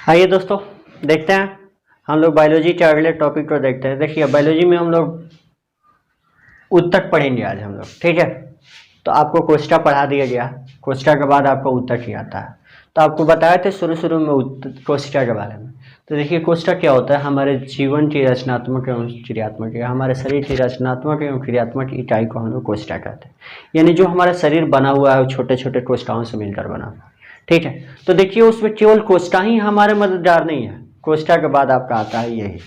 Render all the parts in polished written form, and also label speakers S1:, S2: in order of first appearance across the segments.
S1: आइए दोस्तों, देखते हैं हम लोग बायोलॉजी के अगले टॉपिक को देखते हैं। देखिए, बायोलॉजी में हम लोग उत्तक पढ़ेंगे आज हम लोग, ठीक है। तो आपको कोष्ठक पढ़ा दिया गया, कोष्ठक के बाद आपको उत्तक ही आता है। तो आपको बताए थे शुरू में कोष्ठक के बारे में। तो देखिए, कोष्ठक क्या होता है? हमारे जीवन की रचनात्मक एवं क्रियात्मक, हमारे शरीर की रचनात्मक एवं क्रियात्मक इकाई को हम लोग कोष्ठक कहते हैं। यानी जो हमारा शरीर बना हुआ है वो छोटे छोटे कोशिकाओं से मिलकर बना हुआ है, ठीक है। तो देखिए, उसमें केवल कोशिका ही हमारे मददगार नहीं है, कोशिका के बाद आपका आता है यही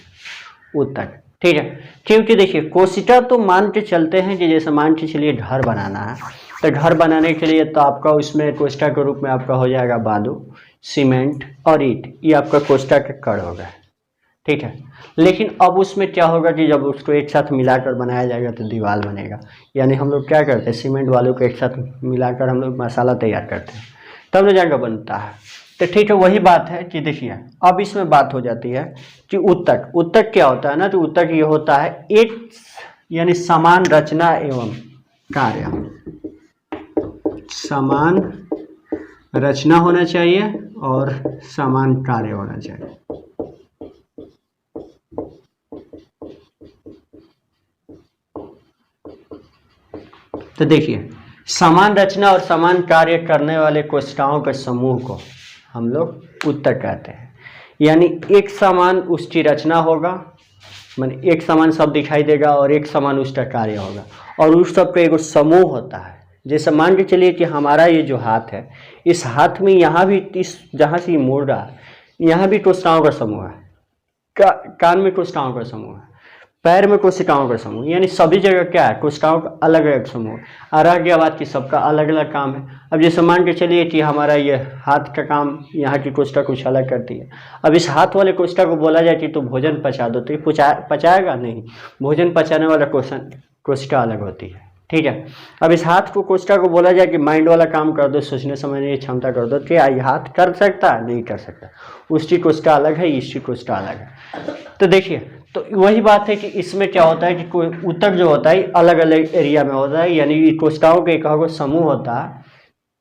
S1: उत्तक, ठीक है। क्योंकि देखिए, कोशिका तो मान के चलते हैं कि जैसे मान के चलिए घर बनाना है, तो घर बनाने के लिए तो आपका उसमें कोशिका के रूप में आपका हो जाएगा बालू, सीमेंट और ईंट, ये आपका कोशिका के कण हो गए, ठीक है। लेकिन अब उसमें क्या होगा कि जब उसको एक साथ मिलाकर बनाया जाएगा तो दीवार बनेगा। यानी हम लोग क्या करते हैं, सीमेंट वालों को एक साथ मिलाकर हम लोग मसाला तैयार करते हैं, तब न जाकर बनता है। तो ठीक है, वही बात है कि देखिए अब इसमें बात हो जाती है कि उत्तक, उत्तक क्या होता है ना, तो उत्तक ये होता है एक यानी समान रचना एवं कार्य, समान रचना होना चाहिए और समान कार्य होना चाहिए। तो देखिए, समान रचना और समान कार्य करने वाले कोशिकाओं के समूह को हम लोग उत्तक कहते हैं। यानी एक समान उसकी रचना होगा, माने एक समान सब दिखाई देगा और एक समान उसका कार्य होगा, और उस सब का एक समूह होता है। जैसे मान के चलिए कि हमारा ये जो हाथ है, इस हाथ में यहाँ भी इस जहाँ से ये मोड़ रहा है, यहाँ भी कोशिकाओं का समूह है, कान में कोशिकाओं का समूह है, पैर में कोशिकाओं का समूह, यानी सभी जगह क्या है, कोशिकाओं का अलग अलग समूह। और रह गया बात कि सबका अलग अलग काम है। अब जैसे मान के चलिए कि हमारा ये हाथ का काम, यहाँ की कोशिका कुछ अलग करती है। अब इस हाथ वाले कोशिका को बोला जाए कि तो भोजन पचा दो, तो ये पचाएगा नहीं, भोजन पचाने वाला कोशिका अलग होती है, ठीक है। अब इस हाथ को कोशिका को बोला जाए कि माइंड वाला काम कर दो, सोचने समझने की क्षमता कर दो, क्या ये हाथ कर सकता है? नहीं कर सकता, उसकी कोशिका अलग है, इसकी कोशिका अलग है। तो देखिए, तो वही बात है कि इसमें क्या होता है कि कोई उत्तक जो होता है अलग अलग एरिया में होता है, यानी कोशिकाओं के एक समूह होता है।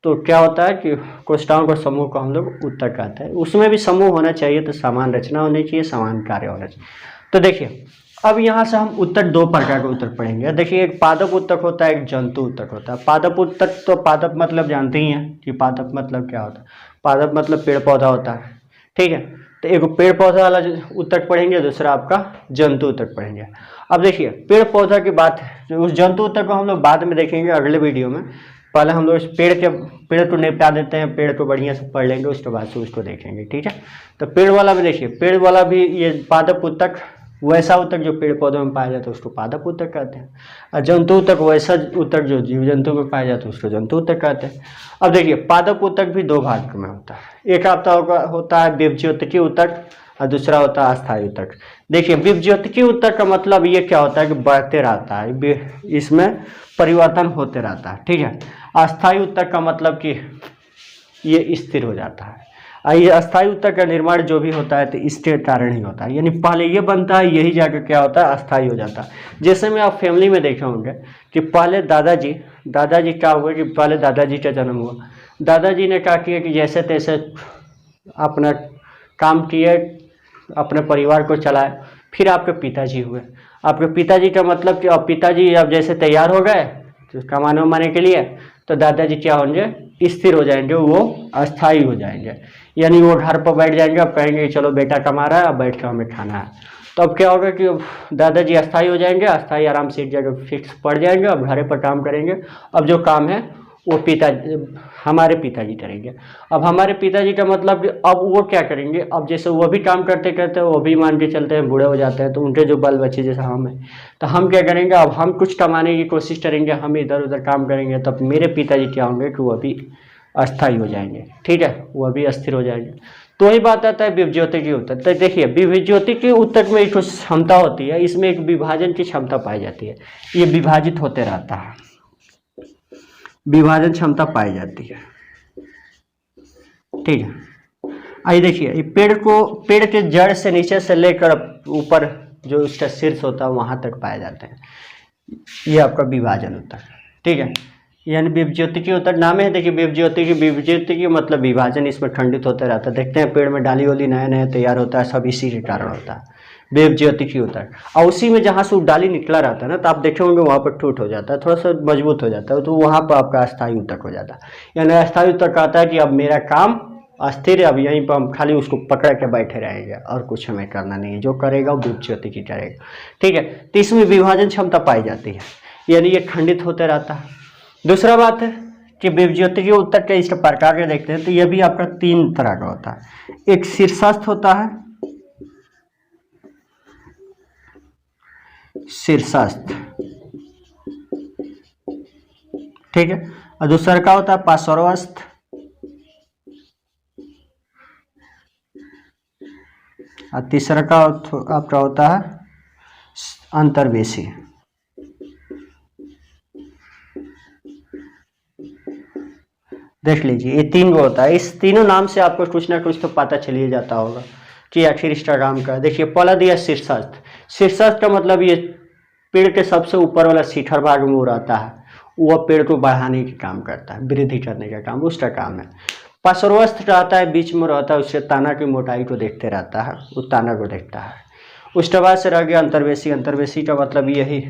S1: तो क्या होता है कि कोशिकाओं का समूह को हम लोग उत्तक कहते हैं। उसमें भी समूह होना चाहिए, तो समान रचना होनी चाहिए, समान कार्य होना चाहिए। तो देखिए, अब यहाँ से हम उत्तक दो प्रकार के उत्तक पढ़ेंगे। देखिए, एक पादप उत्तक होता है, एक जंतु उत्तक होता है। पादप उत्तक, तो पादप मतलब जानते ही हैं कि पादप मतलब क्या होता है। पादप मतलब पेड़ पौधा होता है, ठीक है। तो एक पेड़ पौधा वाला उत्तक पढ़ेंगे, दूसरा आपका जंतु उत्तक पढ़ेंगे। अब देखिए, पेड़ पौधा की बात है, उस जंतु उत्तक को हम लोग बाद में देखेंगे अगले वीडियो में। पहले हम लोग इस पेड़ को निपटा देते हैं, पेड़ को बढ़िया से पढ़ लेंगे, उसके बाद से उसको देखेंगे, ठीक है। तो पेड़ वाला भी देखिए, पेड़ वाला भी ये पादप उत्तक, वैसा उत्तक जो पेड़ पौधों में पाया जाता है उसको पादप उत्तक कहते हैं। और जंतु उत्तक वैसा उत्तक जो जीव जंतु में पाया जाता है उसको जंतु उत्तक कहते हैं। अब देखिए, पादप उत्तक भी दो भाग में होता है। एक आपका होता है विभज्योतिकीय उत्तक और दूसरा होता है अस्थायी उत्तक। देखिए, विभज्योतिकीय उत्तक का मतलब ये क्या होता है कि बढ़ते रहता है, इसमें परिवर्तन होते रहता है, ठीक है। अस्थायी उत्तक का मतलब कि ये स्थिर हो जाता है। ये अस्थायी उत्तक का निर्माण जो भी होता है तो इसके कारण ही होता है, यानी पहले ये बनता है, यही जाकर क्या होता है, अस्थायी हो जाता है। जैसे में आप फैमिली में देखे होंगे कि पहले दादाजी क्या हुआ कि पहले दादाजी का जन्म हुआ, दादाजी ने क्या किया कि जैसे तैसे अपना काम किए, अपने परिवार को चलाए। फिर आपके पिताजी हुए, आपके पिताजी का मतलब कि अब पिताजी अब जैसे तैयार हो गए तो कमाने उमाने के लिए, तो दादाजी क्या होंगे, स्थिर हो जाएंगे, वो अस्थायी हो जाएंगे। यानी वो घर पर बैठ जाएंगे, अब कहेंगे चलो बेटा कमा रहा है, अब बैठ कर हमें खाना है। तो अब क्या होगा कि दादाजी अस्थायी हो जाएंगे, अस्थायी आराम से एक जगह फिक्स पड़ जाएंगे, अब घर पर काम करेंगे। अब जो काम है वो हमारे पिताजी करेंगे। अब हमारे पिताजी का मतलब कि अब वो क्या करेंगे, अब जैसे वो भी काम करते करते वो भी मान के चलते हैं बूढ़े हो जाते हैं, तो उनके जो बाल बच्चे जैसा हम हैं, तो हम क्या करेंगे, अब हम कुछ कमाने की कोशिश करेंगे, हम इधर उधर काम करेंगे, तब मेरे पिताजी क्या होंगे कि वो भी अस्थायी हो जाएंगे, ठीक है, वो भी अस्थिर हो जाएंगे। तो वही बात आता है विभज्योतिकीय उत्तक। तो देखिए, विभज्योतिकीय उत्तक में एक क्षमता होती है, इसमें एक विभाजन की क्षमता पाई जाती है, ये विभाजित होते रहता है, विभाजन क्षमता पाई जाती है, ठीक है। आइए देखिए, पेड़ के जड़ से नीचे से लेकर ऊपर जो उसका शीर्ष होता है वहां तक पाए जाते हैं, ये आपका विभाजन होता है, ठीक है। यानी विभज्योतिकी उत्तर नाम है। देखिए विभज्योतिकी मतलब विभाजन इसमें खंडित होता रहता है। देखते हैं पेड़ में डाली वाली नया नया तैयार होता है, सब इसी के कारण होता है विभज्योतिकी उत्तर। और उसी में जहाँ से डाली निकला रहता है ना, तो आप देखे होंगे वहाँ पर टूट हो जाता है, थोड़ा सा मजबूत हो जाता है, तो वहाँ पर आपका अस्थायी उत्तक हो जाता है। यानी अस्थायी उत्तक कहता है कि अब मेरा काम अस्थिर है, अब यहीं पर हम खाली उसको पकड़ के बैठे रहेंगे और कुछ हमें करना नहीं है, जो करेगा वो विभज्योतिकी करेगा। ठीक है, तो इसमें विभाजन क्षमता पाई जाती है, यानी ये खंडित होते रहता है। दूसरा बात है कि विभज्योतिकी उत्तक के इस प्रकार के देखते हैं, तो यह भी आपका 3 तरह का होता है। एक शीर्षस्थ होता है, शीर्षस्थ, ठीक है, और दूसरा का होता है पार्श्वस्थ, और तीसरा का आपका होता है अंतर्वेशी। देख लीजिए ये 3 गो होता है। इस तीनों नाम से आपको कुछ ना कुछ तो पता चलिए जाता होगा कि आखिर इसका काम का। देखिए पहला दिया शीर्षस्थ। शीर्षस्थ का मतलब ये पेड़ के सबसे ऊपर वाला शिखर भाग में वो रहता है, वह पेड़ को बढ़ाने का काम करता है, वृद्धि करने का काम उसका काम है। पार्श्वस्थ रहता है, बीच में रहता है, उससे ताना की मोटाई को देखते रहता है, वो ताना को देखता है। उसके बाद से रह गया अंतर्वेशी। अंतर्वेशी का मतलब यही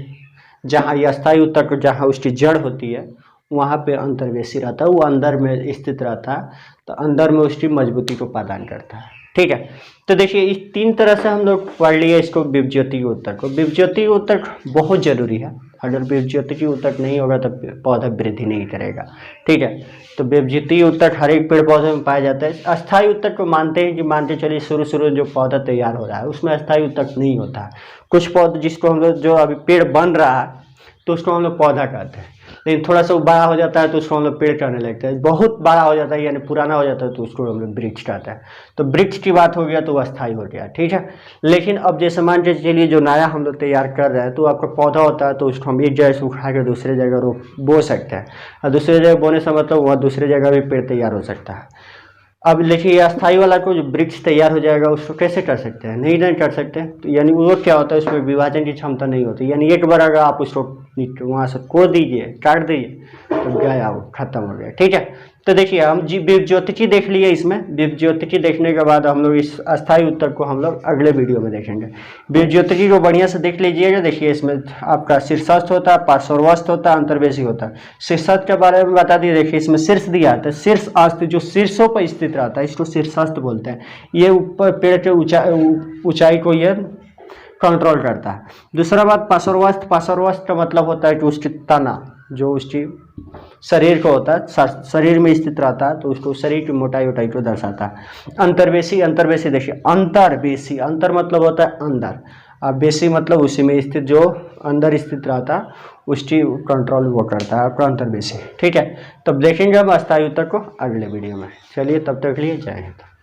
S1: जहाँ ये अस्थायी उत्तक जहाँ उसकी जड़ होती है वहाँ पे अंतर्वेशी रहता है, वो अंदर में स्थित रहता है, तो अंदर में उसकी मजबूती को प्रदान करता है। ठीक है, तो देखिए इस 3 तरह से हम लोग पढ़ लिए इसको विभज्योतिकी उत्तक को। विभज्योतिकी उत्तक बहुत जरूरी है, अगर विभज्योतिकी उत्तक नहीं होगा तो पौधा वृद्धि नहीं करेगा। ठीक है, तो विभज्योतिकी उत्तक हर एक पेड़ पौधे में पाया जाता है। अस्थायी उत्तक को मानते हैं कि मानते चलिए शुरू में जो पौधा तैयार हो रहा है उसमें अस्थायी उत्तक नहीं होता है। कुछ पौधे जिसको हम लोग जो अभी पेड़ बन रहा है तो उसको हम लोग पौधा कहते हैं, लेकिन थोड़ा सा बड़ा हो जाता है तो उसको हम लोग पेड़ कहने लगते हैं। बहुत बड़ा हो जाता है यानी पुराना हो जाता है तो उसको हम लोग वृक्ष कहते हैं। तो वृक्ष की बात हो गया तो वो अस्थायी हो गया। ठीक है, लेकिन अब जैसे मान के चलिए जो नया हम लोग तैयार कर रहे हैं तो आपका पौधा होता है, तो उसको हम एक जगह से उठा कर दूसरे जगह बो सकते हैं, और दूसरे जगह बोने से मतलब वहाँ दूसरे जगह भी पेड़ तैयार हो सकता है। अब देखिए अस्थायी वाला को जो वृक्ष तैयार हो जाएगा उसको कैसे कर सकते हैं, नहीं कर सकते। तो यानी वो क्या होता है, उसमें विभाजन की क्षमता नहीं होती। यानी एक बार अगर आप उसको वहाँ से कोड़ दीजिए, काट दीजिए, तो गया वो खत्म हो गया। ठीक है, तो देखिए हम विभज्योतिकी देख लिए। इसमें विभज्योतिकी देखने के बाद हम लोग इस अस्थायी उत्तक को हम लोग अगले वीडियो में देखेंगे। विभज्योतिकी को बढ़िया से देख लीजिएगा। देखिए इसमें आपका शीर्षस्थ होता है, पार्श्वस्थ होता है, अंतर्वेशी होता है। शीर्षस्थ के बारे में बता दी, देखिए इसमें शीर्ष दिया था, शीर्ष अस्थ जो शीर्षों पर स्थित रहता है इसको शीर्षस्थ बोलते हैं। ये ऊपर पेड़ के ऊंचाई को ये कंट्रोल करता है। दूसरा बात पार्श्वस्थ। पार्श्वस्थ का मतलब होता है कि उसकी तना जो उसकी शरीर को होता है, शरीर में स्थित रहता है, तो उसको शरीर की मोटाई वोटाई को दर्शाता है। अंतर्वेशी। अंतर्वेशी देखिए अंतर्वेशी, अंतर मतलब होता है अंदर, अब बेसी मतलब उसी में स्थित जो अंदर स्थित रहता है उसकी कंट्रोल वो करता है आपका अंतर्वेशी। ठीक है, तब देखेंगे हम अस्थायी उत्तक को अगले वीडियो में। चलिए तब तक लिए जय हिंद।